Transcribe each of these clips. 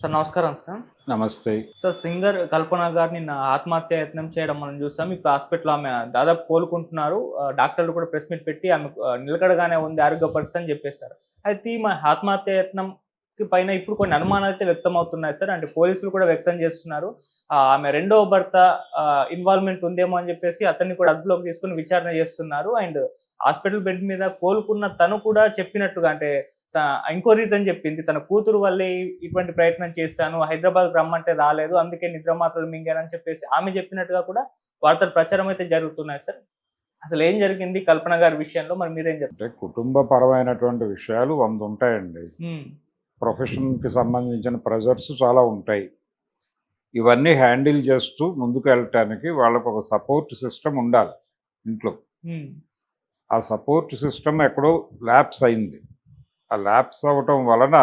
Sir నమస్కారం sir. నమస్తే. Sir singer కల్పన గారు నిన్న ఆత్మహత్య యత్నం చేయడం మనం చూసాం. ఇప్పుడు హాస్పిటల్‌లో ఆమె దాదాపు కోలుకుంటున్నారు. డాక్టర్లు కూడా ప్రెస్ మీట్ పెట్టి ఆమె నిలకడగానే ఉంది, ఆరోగ్య పరిస్థితి అని చెప్పేసారు. అయితే ఈమె ఆత్మహత్య యత్నంకి పైన ఇప్పుడు కొన్ని అనుమానాలైతే వ్యక్తమవుతున్నాయి సార్. అంటే పోలీసులు కూడా వ్యక్తం చేస్తున్నారు. ఆమె రెండవ భర్త ఇన్వాల్వ్‌మెంట్ ఉందేమో అని చెప్పేసి అతన్ని కూడా అదుపులోకి తీసుకొని విచారణ చేస్తున్నారు. అండ్ హాస్పిటల్ బెడ్ మీద కోలుకున్న తను కూడా చెప్పినట్టుగా అంటే ఇంకో రీజన్ చెప్పింది. తన కూతురు వల్లే ఇటువంటి ప్రయత్నం చేశాను. హైదరాబాద్‌కి రమ్మంటే రాలేదు. అందుకే నిద్ర మాత్రలు మింగానని చెప్పేసి ఆమె చెప్పినట్టుగా కూడా వార్తలు ప్రచారం అయితే జరుగుతున్నాయి సార్. అసలేం జరిగింది కల్పన గారి విషయంలో మరి మీరేం చెప్తారు? అంటే కుటుంబపరమైనటువంటి విషయాలు 100 ఉంటాయండి. హ్మ్. ప్రొఫెషన్‌కి సంబంధించిన ప్రెషర్స్ చాలా ఉంటాయి. ఇవన్నీ హ్యాండిల్ చేస్తూ ముందుకెళ్ళటానికి వాళ్ళకొక సపోర్ట్ సిస్టమ్ ఉండాలి ఇంట్లో. హ్మ్. ఆ సపోర్ట్ సిస్టమ్ ఎక్కడో ల్యాప్స్ అయింది. ఆ ల్యాప్స్ అవ్వటం వలన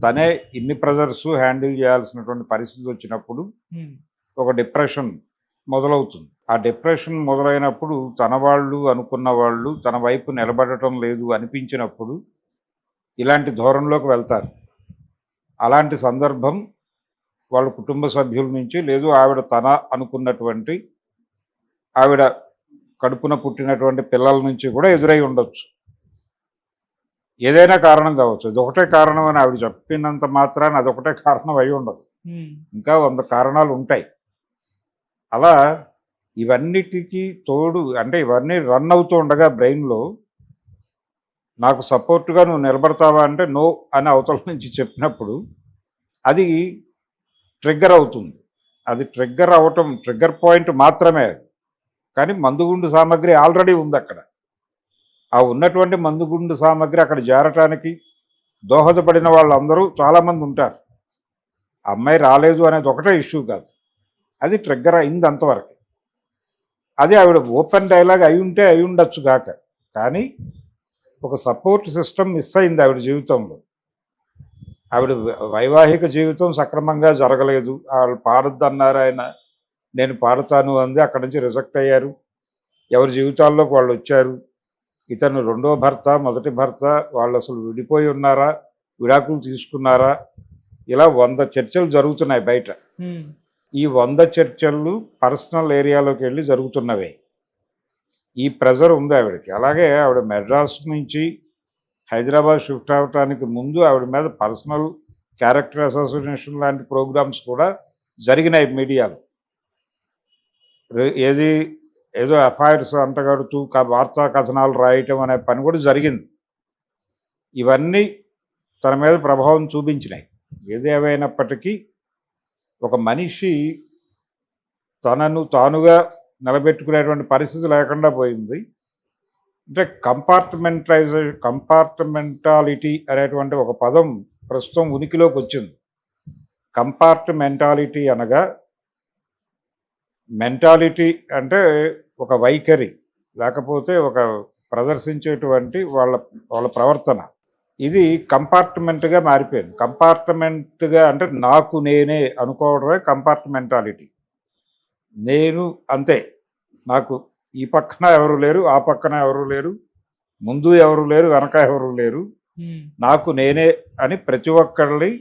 తనే ఇన్ని ప్రెషర్స్ హ్యాండిల్ చేయాల్సినటువంటి పరిస్థితి వచ్చినప్పుడు హ్మ్. ఒక డిప్రెషన్ మొదలవుతుంది. ఆ డిప్రెషన్ మొదలైనప్పుడు తన వాళ్ళు అనుకున్న వాళ్ళు తన వైపు నిలబడటం లేదు అనిపించినప్పుడు ఇలాంటి ధోరణిలోకి వెళ్తారు. అలాంటి సందర్భం వాళ్ళ కుటుంబ సభ్యుల నుంచి లేదు ఆవిడ తన అనుకున్నటువంటి ఆవిడ కడుపున పుట్టినటువంటి పిల్లల నుంచి కూడా ఎదురై ఉండొచ్చు. ఏదైనా కారణం కావచ్చు. అదొకటే కారణం అని ఆవిడ చెప్పినంత మాత్రాన అదొకటే కారణం అయి ఉండదు. హ్మ్. ఇంకా 100 కారణాలు ఉంటాయి. అలా ఇవన్నిటికీ తోడు అంటే ఇవన్నీ రన్ అవుతూ ఉండగా బ్రెయిన్‌లో నాకు సపోర్ట్‌గా నువ్వు నిలబడతావా అంటే నో అని అవతల నుంచి చెప్పినప్పుడు అది ట్రిగ్గర్ అవుతుంది. అది ట్రిగ్గర్ అవ్వటం ట్రిగ్గర్ పాయింట్ మాత్రమే అది. కానీ మందుగుండు సామగ్రి ఆల్రెడీ ఉందక్కడ. ఆ ఉన్నటువంటి మందుగుండు సామగ్రి అక్కడ చేరటానికి దోహదపడిన వాళ్ళందరూ చాలామంది ఉంటారు. ఆ అమ్మాయి రాలేదు అనేది ఒకటే ఇష్యూ కాదు. అది ట్రిగ్గర్ అయింది అంతవరకు. అది ఆవిడ ఓపెన్ డైలాగ్ అయి ఉంటే అయి ఉండొచ్చు గాక. కానీ ఒక సపోర్ట్ సిస్టమ్ మిస్ అయింది ఆవిడ జీవితంలో. ఆవిడ వైవాహిక జీవితం సక్రమంగా జరగలేదు. ఆళ్ళు పాడొద్దన్నారు ఆయన. నేను పాడతాను అంది. అక్కడి నుంచి రిజెక్ట్ అయ్యారు. ఎవరి జీవితాల్లోకి వాళ్ళొచ్చారు. ఇతను రెండో భర్త, మొదటి భర్త వాళ్ళు అసలు విడిపోయి ఉన్నారా? విడాకులు తీసుకున్నారా? ఇలా 100 చర్చలు జరుగుతున్నాయి బయట. హ్మ్. ఈ 100 చర్చలు పర్సనల్ ఏరియాలోకి వెళ్ళి జరుగుతున్నవే. ఈ ప్రెజర్ ఉంది ఆవిడకి. అలాగే ఆవిడ మెడ్రాస్ నుంచి హైదరాబాద్ షిఫ్ట్ అవ్వటానికి ముందు ఆవిడ మీద పర్సనల్ క్యారెక్టర్ అసోసినేషన్ లాంటి ప్రోగ్రామ్స్ కూడా జరిగినాయి మీడియాలో. ఏది ఏదో ఎఫ్ఐఆర్స్ అంటగడుతూ వార్తా కథనాలు రాయటం అనే పని కూడా జరిగింది. ఇవన్నీ తన మీద ప్రభావం చూపించినాయి. ఏదేమైనప్పటికీ ఒక మనిషి తనను తానుగా నిలబెట్టుకునేటువంటి పరిస్థితి లేకుండా పోయింది. అంటే కంపార్ట్మెంటాలిటీ అనేటువంటి ఒక పదం ప్రస్తుతం ఉనికిలోకి వచ్చింది. కంపార్ట్మెంటాలిటీ అనగా మెంటాలిటీ అంటే ఒక వైఖరి లేకపోతే ఒక ప్రదర్శించేటువంటి వాళ్ళ వాళ్ళ ప్రవర్తన. ఇది కంపార్ట్మెంట్గా మారిపోయింది. కంపార్ట్మెంట్గా అంటే నాకు నేనే అనుకోవడమే కంపార్ట్మెంటాలిటీ. నేను అంతే, నాకు ఈ పక్కన ఎవరు లేరు, ఆ పక్కన ఎవరు లేరు, ముందు ఎవరు లేరు, వెనక ఎవరు లేరు, హ్మ్. నాకు నేనే అని ప్రతి ఒక్కళ్ళని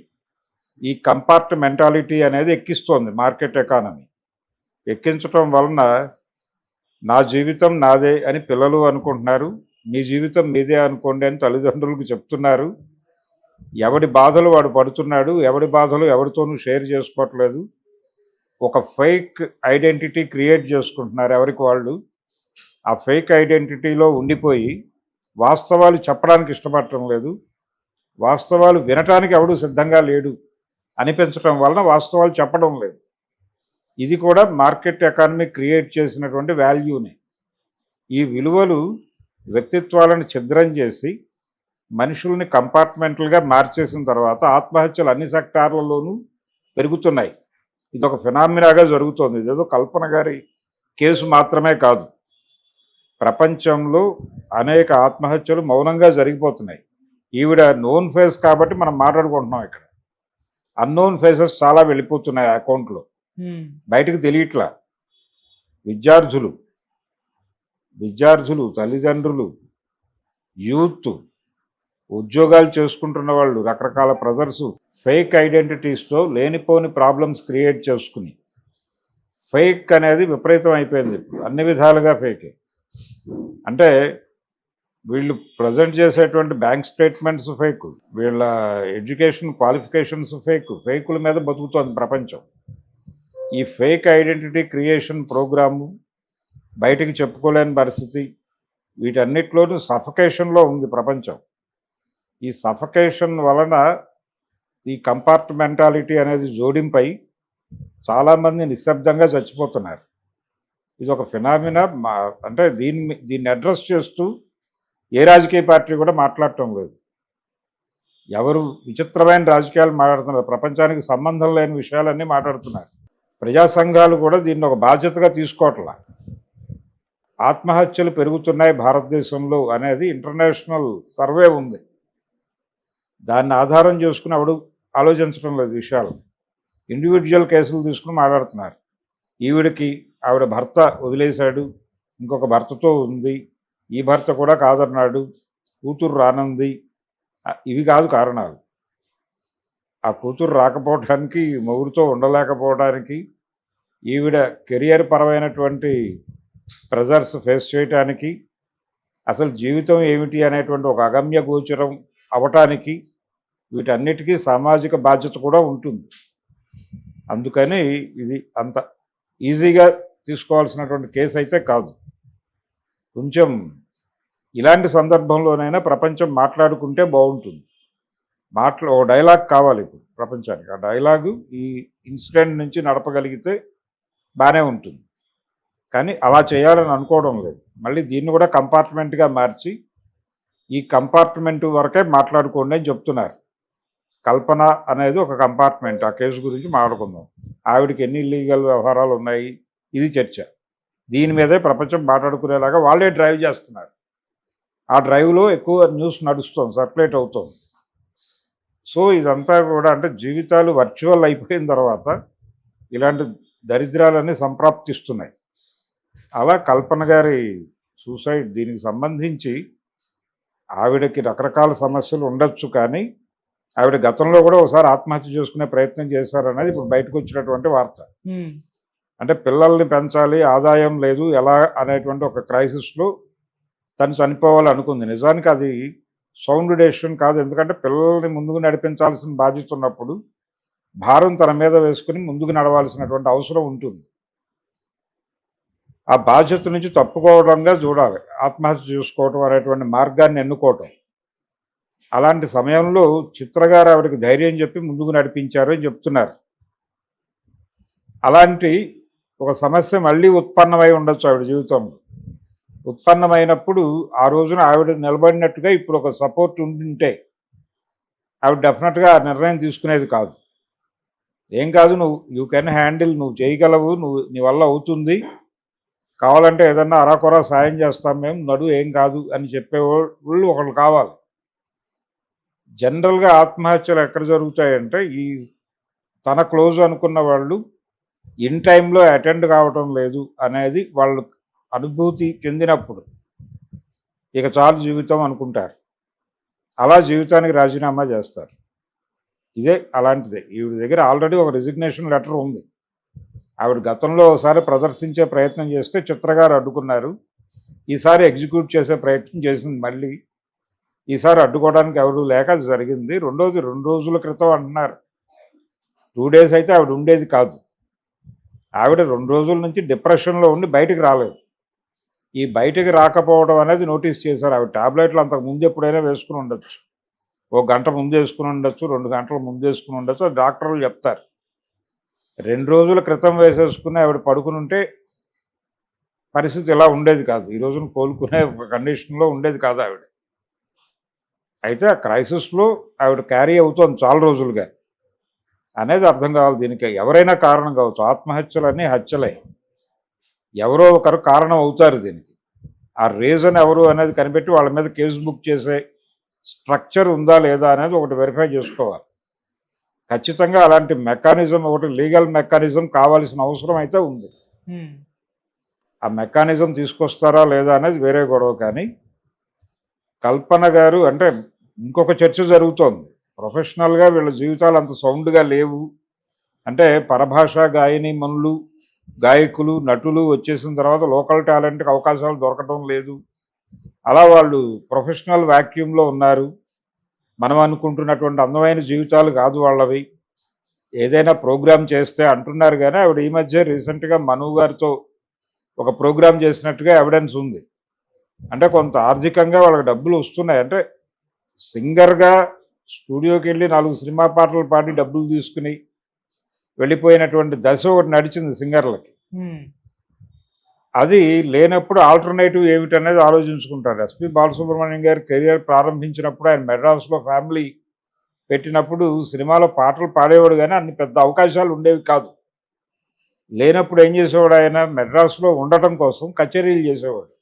ఈ కంపార్ట్మెంటాలిటీ అనేది ఎక్కిస్తోంది మార్కెట్ ఎకానమీ. ఎక్కించటం వలన నా జీవితం నాదే అని పిల్లలు అనుకుంటున్నారు. మీ జీవితం మీదే అనుకోండి అని తల్లిదండ్రులకు చెప్తున్నారు. ఎవడి బాధలు వాడు పడుతున్నాడు. ఎవడి బాధలు ఎవరితోనూ షేర్ చేసుకోవట్లేదు. ఒక ఫేక్ ఐడెంటిటీ క్రియేట్ చేసుకుంటున్నారు ఎవరికి వాళ్ళు. ఆ ఫేక్ ఐడెంటిటీలో ఉండిపోయి వాస్తవాలు చెప్పడానికి ఇష్టపడటం లేదు. వాస్తవాలు వినటానికి ఎవడు సిద్ధంగా లేడు అనిపించటం వలన వాస్తవాలు చెప్పడం లేదు. ఇది కూడా మార్కెట్ ఎకానమీ క్రియేట్ చేసినటువంటి వాల్యూనే. ఈ విలువలు వ్యక్తిత్వాలను ఛిద్రం చేసి మనుషుల్ని కంపార్ట్మెంట్లుగా మార్చేసిన తర్వాత ఆత్మహత్యలు అన్ని సెక్టార్లలోనూ పెరుగుతున్నాయి. ఇదొక ఫినామినాగా జరుగుతోంది. ఇదేదో కల్పన గారి కేసు మాత్రమే కాదు. ప్రపంచంలో అనేక ఆత్మహత్యలు మౌనంగా జరిగిపోతున్నాయి. ఈవిడ నోన్ ఫేస్ కాబట్టి మనం మాట్లాడుకుంటున్నాం ఇక్కడ. అన్నోన్ ఫేసెస్ చాలా వెళ్ళిపోతున్నాయి అకౌంట్లో. హ్మ్. బయటకు తెలియట్లా. విద్యార్థులు, తల్లిదండ్రులు, యూత్, ఉద్యోగాలు చేసుకుంటున్న వాళ్ళు, రకరకాల ప్రెజర్సు, ఫేక్ ఐడెంటిటీస్తో లేనిపోని ప్రాబ్లమ్స్ క్రియేట్ చేసుకుని ఫేక్ అనేది విపరీతం అయిపోయింది ఇప్పుడు అన్ని విధాలుగా ఫేకే. అంటే వీళ్ళు ప్రజెంట్ చేసేటువంటి బ్యాంక్ స్టేట్మెంట్స్ ఫేక్, వీళ్ళ ఎడ్యుకేషన్ క్వాలిఫికేషన్స్ ఫేకుల మీద బతుకుతోంది ప్రపంచం. ఈ ఫేక్ ఐడెంటిటీ క్రియేషన్ ప్రోగ్రాము, బయటికి చెప్పుకోలేని పరిస్థితి, వీటన్నిటిలోనూ సఫకేషన్లో ఉంది ప్రపంచం. ఈ సఫకేషన్ వలన ఈ కంపార్ట్మెంటాలిటీ అనేది జోడింపై చాలామంది నిశ్శబ్దంగా చచ్చిపోతున్నారు. ఇది ఒక ఫినామినా. అంటే దీన్ని అడ్రస్ చేస్తూ ఏ రాజకీయ పార్టీ కూడా మాట్లాడటం లేదు. ఎవరు విచిత్రమైన రాజకీయాలు మాట్లాడుతున్నారు, ప్రపంచానికి సంబంధం లేని విషయాలన్నీ మాట్లాడుతున్నారు. ప్రజా సంఘాలు కూడా దీన్ని ఒక బాధ్యతగా తీసుకోవట్లా. ఆత్మహత్యలు పెరుగుతున్నాయి భారతదేశంలో అనేది ఇంటర్నేషనల్ సర్వే ఉంది. దాన్ని ఆధారం చేసుకుని ఎవడు ఆలోచించడం లేదు విషయాలు. ఇండివిజువల్ కేసులు తీసుకుని మాట్లాడుతున్నారు. ఆవిడ భర్త వదిలేశాడు, ఇంకొక భర్తతో ఉంది, ఈ భర్త కూడా కాదన్నాడు, కూతురు రానుంది. ఇవి కాదు కారణాలు. ఆ కూతురు రాకపోవడానికి, మొగుడితో ఉండలేకపోవడానికి, ఈవిడ కెరియర్ పరమైనటువంటి ప్రెజర్స్ ఫేస్ చేయటానికి, అసలు జీవితం ఏమిటి అనేటువంటి ఒక అగమ్య గోచరం అవటానికి, వీటన్నిటికీ సామాజిక బాధ్యత కూడా ఉంటుంది. అందుకని ఇది అంత ఈజీగా తీసుకోవాల్సినటువంటి కేసు అయితే కాదు. కొంచెం ఇలాంటి సందర్భంలోనైనా ప్రపంచం మాట్లాడుకుంటే బాగుంటుంది. ఓ డైలాగ్ కావాలి ఇప్పుడు ప్రపంచానికి. ఆ డైలాగు ఈ ఇన్సిడెంట్ నుంచి నడపగలిగితే బాగానే ఉంటుంది. కానీ అలా చేయాలని అనుకోవడం లేదు. మళ్ళీ దీన్ని కూడా కంపార్ట్మెంట్గా మార్చి ఈ కంపార్ట్మెంట్ వరకే మాట్లాడుకోండి అని చెప్తున్నారు. కల్పన అనేది ఒక కంపార్ట్మెంట్. ఆ కేసు గురించి మాట్లాడుకుందాం. ఆవిడకి ఎన్ని ఇల్లీగల్ వ్యవహారాలు ఉన్నాయి, ఇది చర్చ. దీని మీదే ప్రపంచం మాట్లాడుకునేలాగా వాళ్ళే డ్రైవ్ చేస్తున్నారు. ఆ డ్రైవ్లో ఎక్కువ న్యూస్ నడుస్తుంది, సర్క్యులేట్ అవుతుంది. సో ఇదంతా కూడా అంటే జీవితాలు వర్చువల్ అయిపోయిన తర్వాత ఇలాంటి దరిద్రాలన్నీ సంప్రాప్తిస్తున్నాయి. అలా కల్పన గారి సూసైడ్, దీనికి సంబంధించి ఆవిడకి రకరకాల సమస్యలు ఉండొచ్చు, కానీ ఆవిడ గతంలో కూడా ఒకసారి ఆత్మహత్య చేసుకునే ప్రయత్నం చేశారనేది ఇప్పుడు బయటకు వచ్చినటువంటి వార్త. అంటే పిల్లల్ని పెంచాలి, ఆదాయం లేదు, ఎలా అనేటువంటి ఒక క్రైసిస్లో తను చనిపోవాలనుకుంది. నిజానికి అది సౌండ్ డెసిషన్ కాదు. ఎందుకంటే పిల్లల్ని ముందుకు నడిపించాల్సిన బాధ్యత ఉన్నప్పుడు భారం తన మీద వేసుకుని ముందుకు నడవాల్సినటువంటి అవసరం ఉంటుంది. ఆ బాధ్యత నుంచి తప్పుకోవడంగా చూడాలి ఆత్మహత్య చేసుకోవటం అనేటువంటి మార్గాన్ని ఎన్నుకోవటం. అలాంటి సమయంలో చిత్రగారు ఆవిడకి ధైర్యం చెప్పి ముందుకు నడిపించారు అని చెప్తున్నారు. అలాంటి ఒక సమస్య మళ్ళీ ఉత్పన్నమై ఉండొచ్చు ఆవిడ జీవితంలో. ఉత్పన్నమైనప్పుడు ఆ రోజున ఆవిడ నిలబడినట్టుగా ఇప్పుడు ఒక సపోర్ట్ ఉంటే ఆవిడ డెఫినెట్గా ఆ నిర్ణయం తీసుకునేది కాదు. ఏం కాదు, యూ కెన్ హ్యాండిల్, నువ్వు చేయగలవు, నీ వల్ల అవుతుంది, కావాలంటే ఏదన్నా అరాకొరా సాయం చేస్తాం మేము, నడు, ఏం కాదు అని చెప్పేవాళ్ళు ఒకళ్ళు కావాలి. జనరల్గా ఆత్మహత్యలు ఎక్కడ జరుగుతాయంటే ఈ తన క్లోజ్ అనుకున్న వాళ్ళు ఇన్ టైంలో అటెండ్ కావటం లేదు అనేది వాళ్ళు అనుభూతి చెందినప్పుడు ఇక చాలు జీవితం అనుకుంటారు. అలా జీవితానికి రాజీనామా చేస్తారు. ఇదే అలాంటిదే. ఈవిడ దగ్గర ఆల్రెడీ ఒక రిజిగ్నేషన్ లెటర్ ఉంది. ఆవిడ గతంలో ఒకసారి ప్రదర్శించే ప్రయత్నం చేస్తే చిత్రగారు అడ్డుకున్నారు. ఈసారి ఎగ్జిక్యూట్ చేసే ప్రయత్నం చేసింది. మళ్ళీ ఈసారి అడ్డుకోవడానికి ఎవరు లేక అది జరిగింది. 2 రోజుల క్రితం అంటున్నారు. 2 days అయితే ఆవిడ ఉండేది కాదు. ఆవిడ 2 రోజుల నుంచి డిప్రెషన్లో ఉండి బయటికి రాలేదు. ఈ బయటికి రాకపోవడం అనేది నోటీస్ చేశారు. ఆవిడ టాబ్లెట్లు అంతకు ముందు ఎప్పుడైనా వేసుకుని ఉండొచ్చు, 1 గంట ముందు వేసుకుని ఉండొచ్చు, 2 గంటల ముందు వేసుకుని ఉండొచ్చు, డాక్టర్లు చెప్తారు. 2 రోజుల క్రితం వేసేసుకుని ఆవిడ పడుకుని ఉంటే పరిస్థితి ఇలా ఉండేది కాదు. ఈ రోజున కోలుకునే కండిషన్లో ఉండేది కాదు ఆవిడ. అయితే ఆ క్రైసిస్లో ఆవిడ క్యారీ అవుతోంది చాలా రోజులుగా అనేది అర్థం కావాలి. దీనికి ఎవరైనా కారణం కావచ్చు. ఆత్మహత్యలన్నీ హత్యలే, ఎవరో ఒకరు కారణం అవుతారు దీనికి. ఆ రీజన్ ఎవరు అనేది కనిపెట్టి వాళ్ళ మీద కేసు బుక్ చేసే స్ట్రక్చర్ ఉందా లేదా అనేది ఒకటి వెరిఫై చేసుకోవాలి. ఖచ్చితంగా అలాంటి మెకానిజం, ఒకటి లీగల్ మెకానిజం కావాల్సిన అవసరం అయితే ఉంది. ఆ మెకానిజం తీసుకొస్తారా లేదా అనేది వేరే గొడవ. కానీ కల్పన గారు అంటే ఇంకొక చర్చ జరుగుతోంది. ప్రొఫెషనల్గా వీళ్ళ జీవితాలు అంత సౌండ్గా లేవు. అంటే పరభాష గాయని మనులు, గాయకులు, నటులు వచ్చేసిన తర్వాత లోకల్ టాలెంట్కి అవకాశాలు దొరకడం లేదు. అలా వాళ్ళు ప్రొఫెషనల్ వాక్యూమ్లో ఉన్నారు. మనం అనుకుంటున్నటువంటి అందమైన జీవితాలు కాదు వాళ్ళవి. ఏదైనా ప్రోగ్రామ్ చేస్తే అంటున్నారు కానీ ఆవిడ ఈ మధ్య రీసెంట్గా మను గారితో ఒక ప్రోగ్రామ్ చేసినట్టుగా ఎవిడెన్స్ ఉంది. అంటే కొంత ఆర్థికంగా వాళ్ళకి డబ్బులు వస్తున్నాయి. అంటే సింగర్గా స్టూడియోకి వెళ్ళి 4 సినిమా పాటలు పాడి డబ్బులు తీసుకుని వెళ్ళిపోయినటువంటి దశ ఒకటి నడిచింది సింగర్లకి. అది లేనప్పుడు ఆల్టర్నేటివ్ ఏమిటనేది ఆలోచించుకుంటారు. ఎస్పి బాలసుబ్రహ్మణ్యం గారి కెరియర్ ప్రారంభించినప్పుడు ఆయన మెడ్రాస్లో ఫ్యామిలీ పెట్టినప్పుడు సినిమాలో పాటలు పాడేవాడు కానీ అన్ని పెద్ద అవకాశాలు ఉండేవి కాదు. లేనప్పుడు ఏం చేసేవాడు, ఆయన మెడ్రాస్లో ఉండటం కోసం కచేరీలు చేసేవాడు.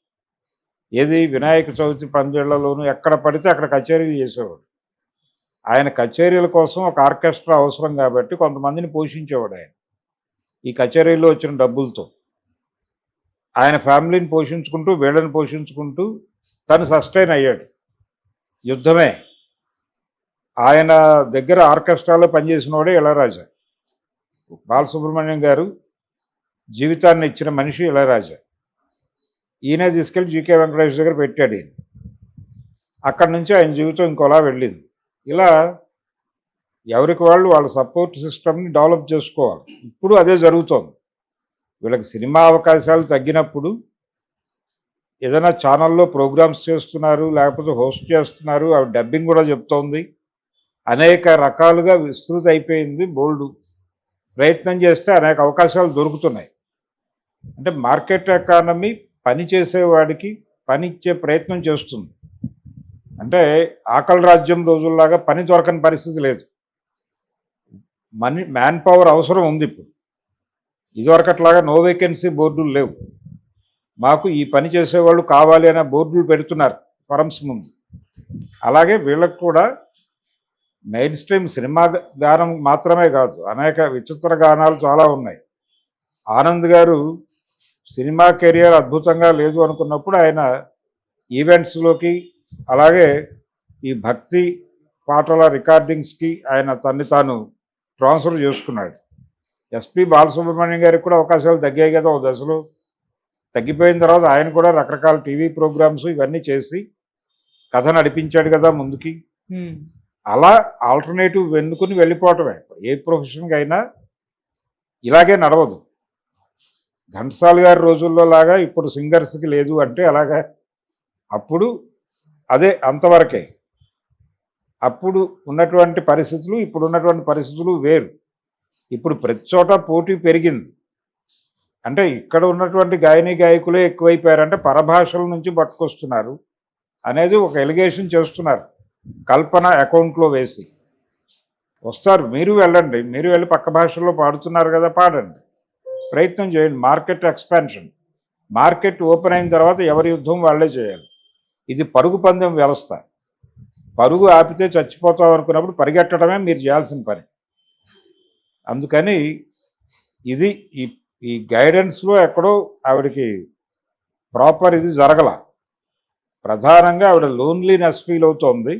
ఏది వినాయక చవితి పందేళ్లలోనూ ఎక్కడ పడితే అక్కడ కచేరీలు చేసేవాడు. ఆయన కచేరీల కోసం ఒక ఆర్కెస్ట్రా అవసరం కాబట్టి కొంతమందిని పోషించేవాడు ఆయన. ఈ కచేరీలో వచ్చిన డబ్బులతో ఆయన ఫ్యామిలీని పోషించుకుంటూ వీళ్ళని పోషించుకుంటూ తను సస్టైన్ అయ్యాడు. యుద్ధమే. ఆయన దగ్గర ఆర్కెస్ట్రాలో పనిచేసిన వాడే ఇళయరాజా. బాలసుబ్రహ్మణ్యం గారు జీవితాన్ని ఇచ్చిన మనిషి ఇళయరాజా. ఈయనే తీసుకెళ్ళి జీకే వెంకటేష్ దగ్గర పెట్టాడు ఈయన. అక్కడి నుంచి ఆయన జీవితం ఇంకోలా వెళ్ళింది. ఇలా ఎవరికి వాళ్ళు వాళ్ళ సపోర్ట్ సిస్టమ్ని డెవలప్ చేసుకోవాలి. ఇప్పుడు అదే జరుగుతోంది. వీళ్ళకి సినిమా అవకాశాలు తగ్గినప్పుడు ఏదైనా ఛానల్లో ప్రోగ్రామ్స్ చేస్తున్నారు, లేకపోతే హోస్ట్ చేస్తున్నారు, అవి డబ్బింగ్ కూడా చెప్తోంది. అనేక రకాలుగా విస్తృత అయిపోయింది. బోల్డు ప్రయత్నం చేస్తే అనేక అవకాశాలు దొరుకుతున్నాయి. అంటే మార్కెట్ ఎకానమీ పని చేసేవాడికి పని ఇచ్చే ప్రయత్నం చేస్తుంది. అంటే ఆకలి రాజ్యం రోజుల్లాగా పని దొరకని పరిస్థితి లేదు. మ్యాన్ పవర్ అవసరం ఉంది ఇప్పుడు. ఇదివరకట్లాగా నో వేకెన్సీ బోర్డులు లేవు. మాకు ఈ పని చేసేవాళ్ళు కావాలి అనే బోర్డులు పెడుతున్నారు ఫరమ్స్ ముందు. అలాగే వీళ్ళకు కూడా మెయిన్ స్ట్రీమ్ సినిమా గానం మాత్రమే కాదు, అనేక విచిత్ర గానాలు చాలా ఉన్నాయి. ఆనంద్ గారు సినిమా కెరియర్ అద్భుతంగా లేదు అనుకున్నప్పుడు ఆయన ఈవెంట్స్లోకి, అలాగే ఈ భక్తి పాటల రికార్డింగ్స్కి ఆయన తన్ని తాను ట్రాన్స్ఫర్ చేసుకున్నాడు. ఎస్పి బాలసుబ్రహ్మణ్యం గారికి కూడా అవకాశాలు తగ్గాయి కదా ఒక దశలో. తగ్గిపోయిన తర్వాత ఆయన కూడా రకరకాల టీవీ ప్రోగ్రామ్స్ ఇవన్నీ చేసి కథ నడిపించాడు కదా ముందుకి. అలా ఆల్టర్నేటివ్ వెన్నుకుని వెళ్ళిపోవటమే. ఏ ప్రొఫెషన్కి అయినా ఇలాగే నడవదు. ఘంటసాల గారి రోజుల్లో లాగా ఇప్పుడు సింగర్స్కి లేదు అంటే అలాగా. అప్పుడు అదే అంతవరకే. అప్పుడు ఉన్నటువంటి పరిస్థితులు ఇప్పుడు ఉన్నటువంటి పరిస్థితులు వేరు. ఇప్పుడు ప్రతి చోట పోటీ పెరిగింది. అంటే ఇక్కడ ఉన్నటువంటి గాయని గాయకులే ఎక్కువైపోయారంటే పరభాషల నుంచి పట్టుకొస్తున్నారు అనేది ఒక ఎలిగేషన్ చేస్తున్నారు. కల్పన అకౌంట్లో వేసి వస్తారు. మీరు వెళ్ళండి, మీరు వెళ్ళి పక్క భాషల్లో పాడుతున్నారు కదా, పాడండి, ప్రయత్నం చేయండి. Market expansion. మార్కెట్ ఓపెన్ అయిన తర్వాత ఎవరి యుద్ధం వాళ్ళే చేయాలి. ఇది పరుగు పందెం వ్యవస్థ. పరుగు ఆపితే చచ్చిపోతాం అనుకున్నప్పుడు పరిగెట్టడమే మీరు చేయాల్సిన పని. అందుకని ఇది ఈ గైడెన్స్లో ఎక్కడో ఆవిడకి ప్రాపర్ ఇది జరగల. ప్రధానంగా ఆవిడ లోన్లీనెస్ ఫీల్ అవుతోంది.